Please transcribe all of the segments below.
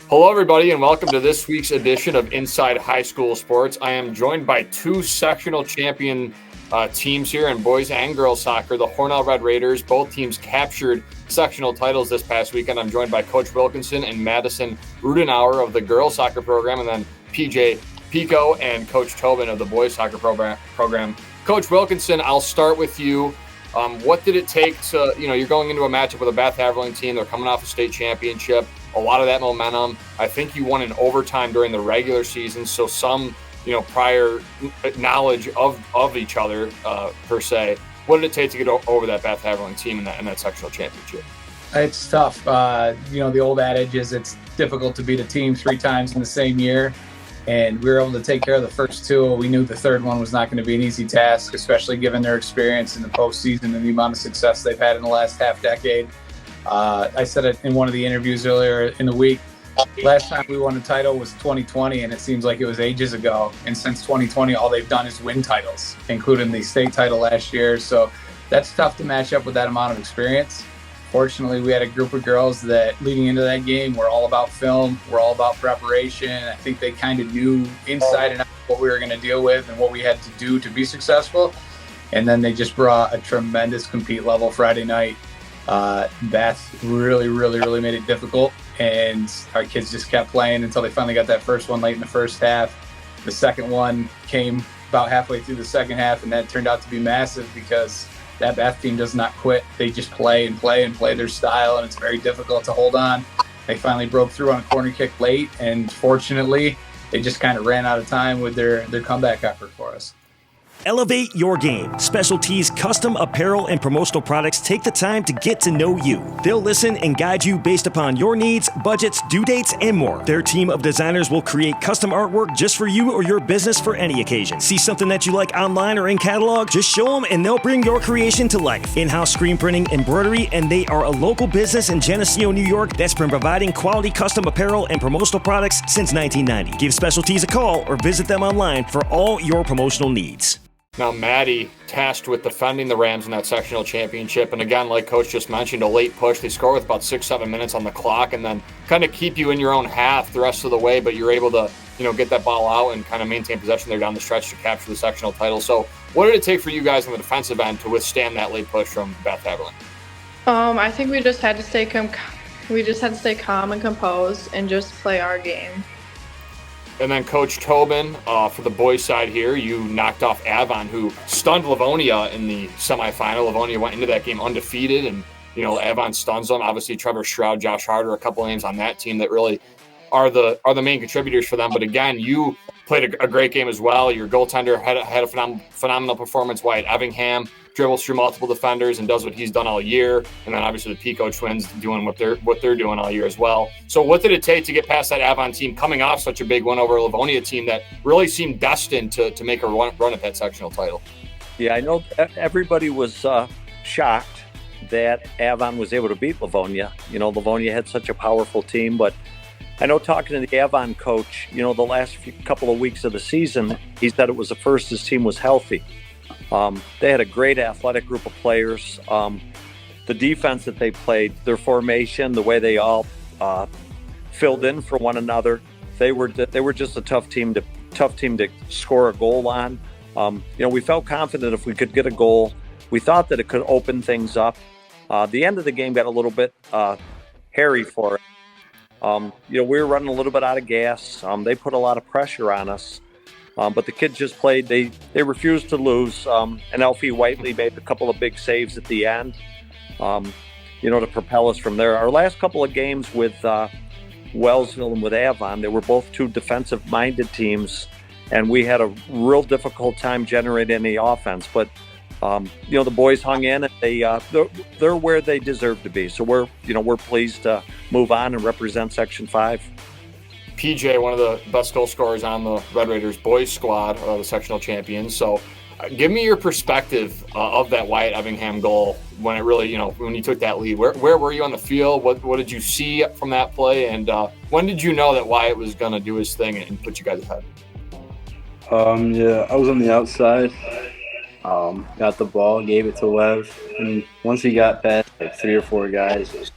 Hello, everybody, and welcome to this week's edition of Inside High School Sports. I am joined by two sectional champion teams here in boys and girls soccer, the Hornell Red Raiders. Both teams captured sectional titles this past weekend. I'm joined by Coach Wilkinson and Madison Rudenaeur of the girls soccer program, and then PJ Picco and Coach Tobin of the boys soccer program. Coach Wilkinson, I'll start with you. What did it take to, you're going into a matchup with a Bath-Haverling team. They're coming off a state championship. A lot of that momentum. I think you won in overtime during the regular season, so some, prior knowledge of each other, per se. What did it take to get over that Bath-Haverling team in that sectional championship? It's tough. The old adage is it's difficult to beat a team 3 times in the same year, and we were able to take care of the first 2. We knew the third one was not going to be an easy task, especially given their experience in the postseason and the amount of success they've had in the last half decade. I said it in one of the interviews earlier in the week. Last time we won a title was 2020, and it seems like it was ages ago. And since 2020, all they've done is win titles, including the state title last year. So that's tough to match up with that amount of experience. Fortunately, we had a group of girls that leading into that game were all about film, we're all about preparation. I think they kind of knew inside and out what we were going to deal with and what we had to do to be successful. And then they just brought a tremendous compete level Friday night. Bath really made it difficult, and our kids just kept playing until they finally got that first one late in the first half. The second one came about halfway through the second half, and that turned out to be massive because that Bath team does not quit. They just play their style, and it's very difficult to hold on. They finally broke through on a corner kick late, and fortunately, they just kind of ran out of time with their comeback effort for us. Elevate your game. Specialties, custom apparel, and promotional products take the time to get to know you. They'll listen and guide you based upon your needs, budgets, due dates, and more. Their team of designers will create custom artwork just for you or your business for any occasion. See something that you like online or in catalog? Just show them and they'll bring your creation to life. In-house screen printing, embroidery, and they are a local business in Geneseo, New York that's been providing quality custom apparel and promotional products since 1990. Give Specialties a call or visit them online for all your promotional needs. Now, Maddie tasked with defending the Rams in that sectional championship. And again, like Coach just mentioned, a late push. They score with about 6-7 minutes on the clock and then kind of keep you in your own half the rest of the way. But you're able to, get that ball out and kind of maintain possession there down the stretch to capture the sectional title. So what did it take for you guys on the defensive end to withstand that late push from Bath-Haverling? I think we just had to stay calm and composed and just play our game. And then Coach Tobin, for the boys' side here, you knocked off Avon, who stunned Livonia in the semifinal. Livonia went into that game undefeated, and, Avon stuns them. Obviously, Trevor Stroud, Josh Harder, a couple names on that team that really are the main contributors for them. But again, you played a great game as well. Your goaltender had a phenomenal performance. Wyatt Evingham dribbles through multiple defenders and does what he's done all year. And then obviously the Picco twins doing what they're doing all year as well. So what did it take to get past that Avon team coming off such a big win over a Livonia team that really seemed destined to make a run at that sectional title? Yeah, I know everybody was shocked that Avon was able to beat Livonia. Livonia had such a powerful team, but I know talking to the Avon coach, the last couple of weeks of the season, he said it was the first his team was healthy. They had a great athletic group of players. The defense that they played, their formation, the way they all filled in for one another, they were just a tough team to score a goal on. We felt confident if we could get a goal. We thought that it could open things up. The end of the game got a little bit hairy for it. We were running a little bit out of gas. They put a lot of pressure on us. But the kids just played. They refused to lose. And Elfie Whiteley made a couple of big saves at the end, to propel us from there. Our last couple of games with Wellsville and with Avon, they were both two defensive-minded teams, and we had a real difficult time generating any offense. But the boys hung in, and they're where they deserve to be. So we're pleased to move on and represent Section 5. PJ, one of the best goal scorers on the Red Raiders boys squad, the sectional champions. So give me your perspective of that Wyatt Evingham goal when it really, when you took that lead. Where were you on the field? What did you see from that play? And when did you know that Wyatt was going to do his thing and put you guys ahead? I was on the outside. Got the ball, gave it to Lev. And once he got past 3 or 4 guys,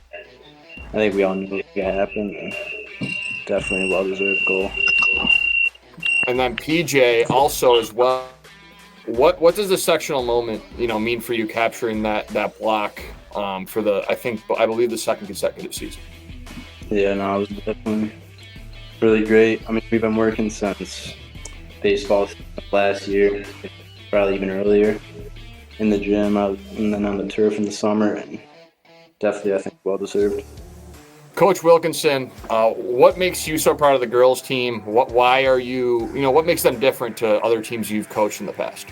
I think we all knew what was going to happen. And definitely a well-deserved goal. And then PJ also as well. What does the sectional moment mean for you capturing that block for I believe the second consecutive season? Yeah, no, it was definitely really great. I mean, we've been working since baseball last year, probably even earlier, in the gym and then on the turf in the summer, and definitely, I think, well-deserved. Coach Wilkinson, what makes you so proud of the girls' team? What makes them different to other teams you've coached in the past?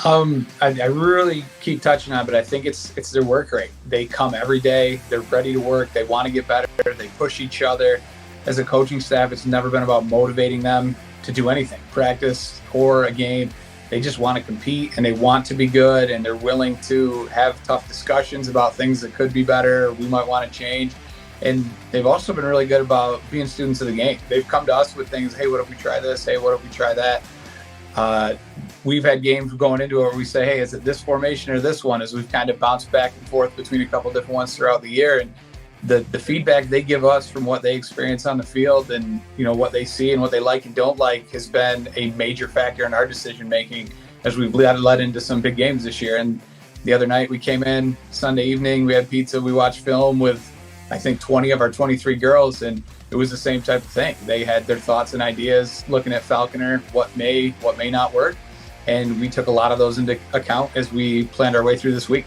I really keep touching on it, but I think it's their work rate. They come every day. They're ready to work. They want to get better. They push each other. As a coaching staff, it's never been about motivating them to do anything, practice or a game. They just want to compete and they want to be good, and they're willing to have tough discussions about things that could be better, we might want to change. And they've also been really good about being students of the game. They've come to us with things, hey, what if we try this? Hey, what if we try that? We've had games going into it where we say, hey, is it this formation or this one? As we've kind of bounced back and forth between a couple different ones throughout the year. And the feedback they give us from what they experience on the field and what they see and what they like and don't like has been a major factor in our decision making as we've led into some big games this year. And the other night we came in Sunday evening, we had pizza, we watched film with I think 20 of our 23 girls, and it was the same type of thing. They had their thoughts and ideas looking at Falconer, what may not work, and we took a lot of those into account as we planned our way through this week.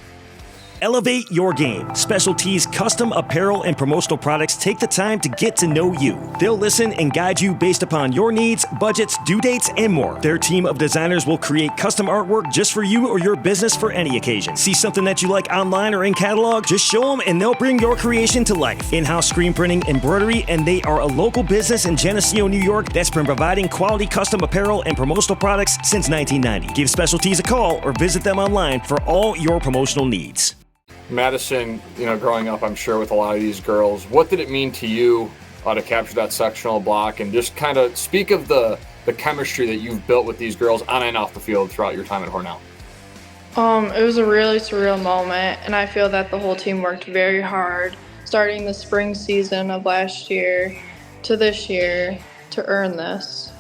Elevate your game. Specialties, custom apparel, and promotional products take the time to get to know you. They'll listen and guide you based upon your needs, budgets, due dates, and more. Their team of designers will create custom artwork just for you or your business for any occasion. See something that you like online or in catalog? Just show them and they'll bring your creation to life. In-house screen printing, embroidery, and they are a local business in Geneseo, New York that's been providing quality custom apparel and promotional products since 1990. Give Specialties a call or visit them online for all your promotional needs. Madison, growing up, I'm sure with a lot of these girls, what did it mean to you to capture that sectional block, and just kind of speak of the chemistry that you've built with these girls on and off the field throughout your time at Hornell? It was a really surreal moment, and I feel that the whole team worked very hard, starting the spring season of last year to this year to earn this.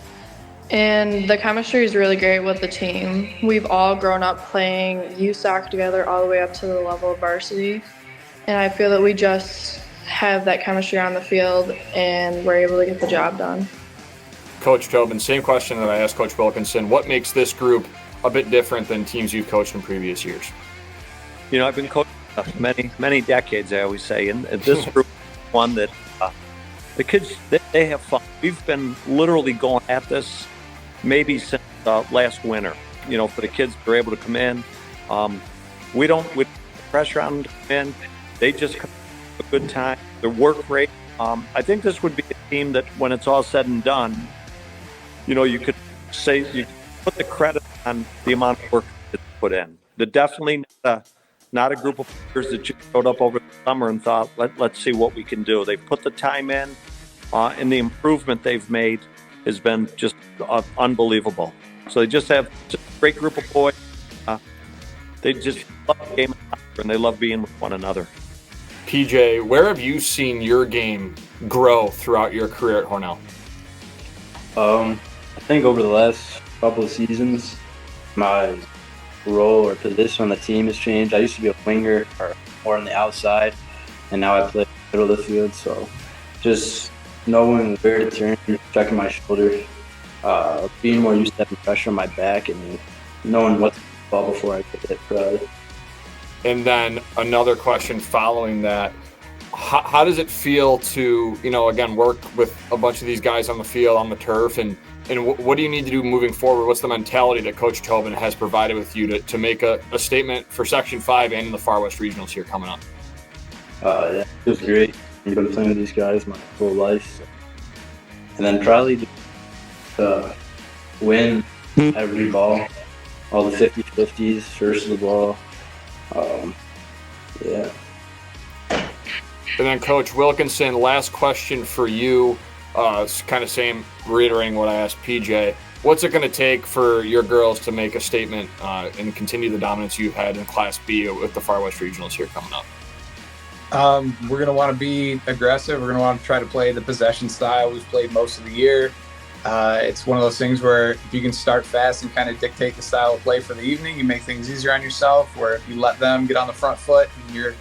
And the chemistry is really great with the team. We've all grown up playing youth soccer together all the way up to the level of varsity. And I feel that we just have that chemistry on the field and we're able to get the job done. Coach Tobin, same question that I asked Coach Wilkinson. What makes this group a bit different than teams you've coached in previous years? I've been coaching many decades, I always say, and this group is one that the kids, they have fun. We've been literally going at this maybe since last winter. For the kids, they're able to come in. We don't put pressure on them to come in. They just come a good time. Their work rate. I think this would be a team that, when it's all said and done, you could say you could put the credit on the amount of work that's put in. They're definitely not a group of players that just showed up over the summer and thought, let's see what we can do. They've put the time in, and the improvement they've made has been just unbelievable. So they just have a great group of boys. They just love the game and they love being with one another. PJ, where have you seen your game grow throughout your career at Hornell? I think over the last couple of seasons, my role or position on the team has changed. I used to be a winger or more on the outside, and now I play middle of the field. So just knowing where to turn, checking my shoulder, being more used to having pressure on my back, and knowing what to ball before I get it probably. And then another question following that, how does it feel to, again, work with a bunch of these guys on the field, on the turf, and what do you need to do moving forward? What's the mentality that Coach Tobin has provided with you to make a statement for Section 5 and in the Far West Regionals here coming up? Yeah, it was great. I've been playing with these guys my whole life. And then probably win every ball, all the 50-50s, first of the ball. Yeah. And then Coach Wilkinson, last question for you. It's kind of same, reiterating what I asked PJ. What's it going to take for your girls to make a statement and continue the dominance you've had in Class B with the Far West Regionals here coming up? We're going to want to be aggressive. We're going to want to try to play the possession style we've played most of the year. It's one of those things where if you can start fast and kind of dictate the style of play for the evening, you make things easier on yourself, where if you let them get on the front foot and you're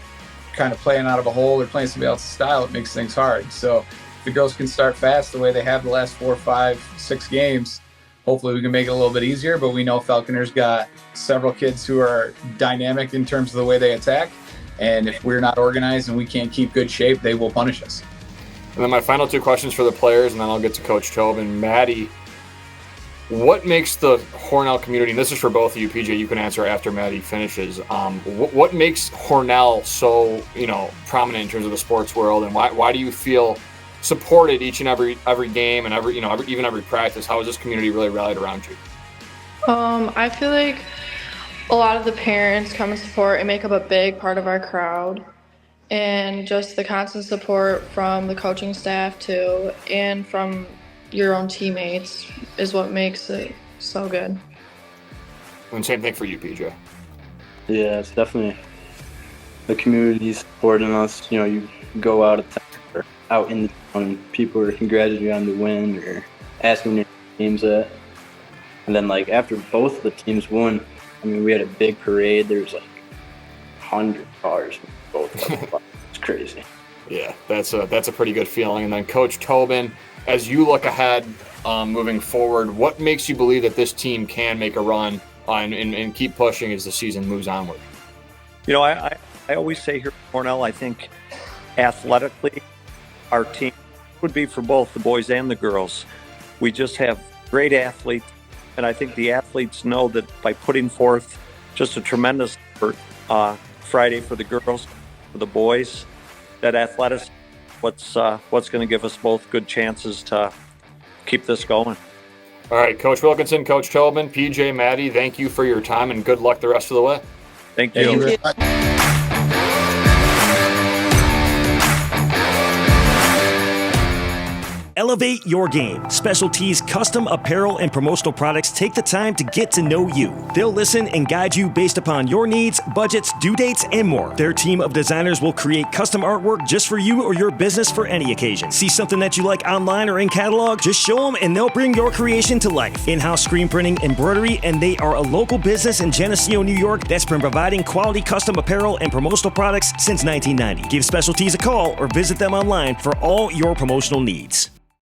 kind of playing out of a hole or playing somebody else's style, it makes things hard. So if the girls can start fast the way they have the last 4, 5, 6 games, hopefully we can make it a little bit easier. But we know Falconer's got several kids who are dynamic in terms of the way they attack. And if we're not organized and we can't keep good shape, they will punish us. And then my final 2 questions for the players, and then I'll get to Coach Tobin. Maddie, what makes the Hornell community, and this is for both of you, PJ, you can answer after Maddie finishes, what makes Hornell so, prominent in terms of the sports world, and why do you feel supported each and every game and even every practice? How has this community really rallied around you? I feel like a lot of the parents come and support and make up a big part of our crowd. And just the constant support from the coaching staff too, and from your own teammates is what makes it so good. And same thing for you, PJ. Yeah, it's definitely the community supporting us. You go out of town or out in the town and people are congratulating you on the win or asking where your team's at. And then after both of the teams won, we had a big parade. There was 100 cars. It's crazy. Yeah, that's a pretty good feeling. And then Coach Tobin, as you look ahead moving forward, what makes you believe that this team can make a run and keep pushing as the season moves onward? I always say here at Hornell, I think athletically our team would be for both the boys and the girls. We just have great athletes, and I think the athletes know that by putting forth just a tremendous effort Friday for the girls, for the boys, that athleticism, what's going to give us both good chances to keep this going. All right, Coach Wilkinson, Coach Tobin, PJ, Maddie, thank you for your time and good luck the rest of the way. Thank you. Thank you. Elevate your game. Specialties, custom apparel, and promotional products take the time to get to know you. They'll listen and guide you based upon your needs, budgets, due dates, and more. Their team of designers will create custom artwork just for you or your business for any occasion. See something that you like online or in catalog? Just show them and they'll bring your creation to life. In-house screen printing, embroidery, and they are a local business in Geneseo, New York that's been providing quality custom apparel and promotional products since 1990. Give Specialties a call or visit them online for all your promotional needs.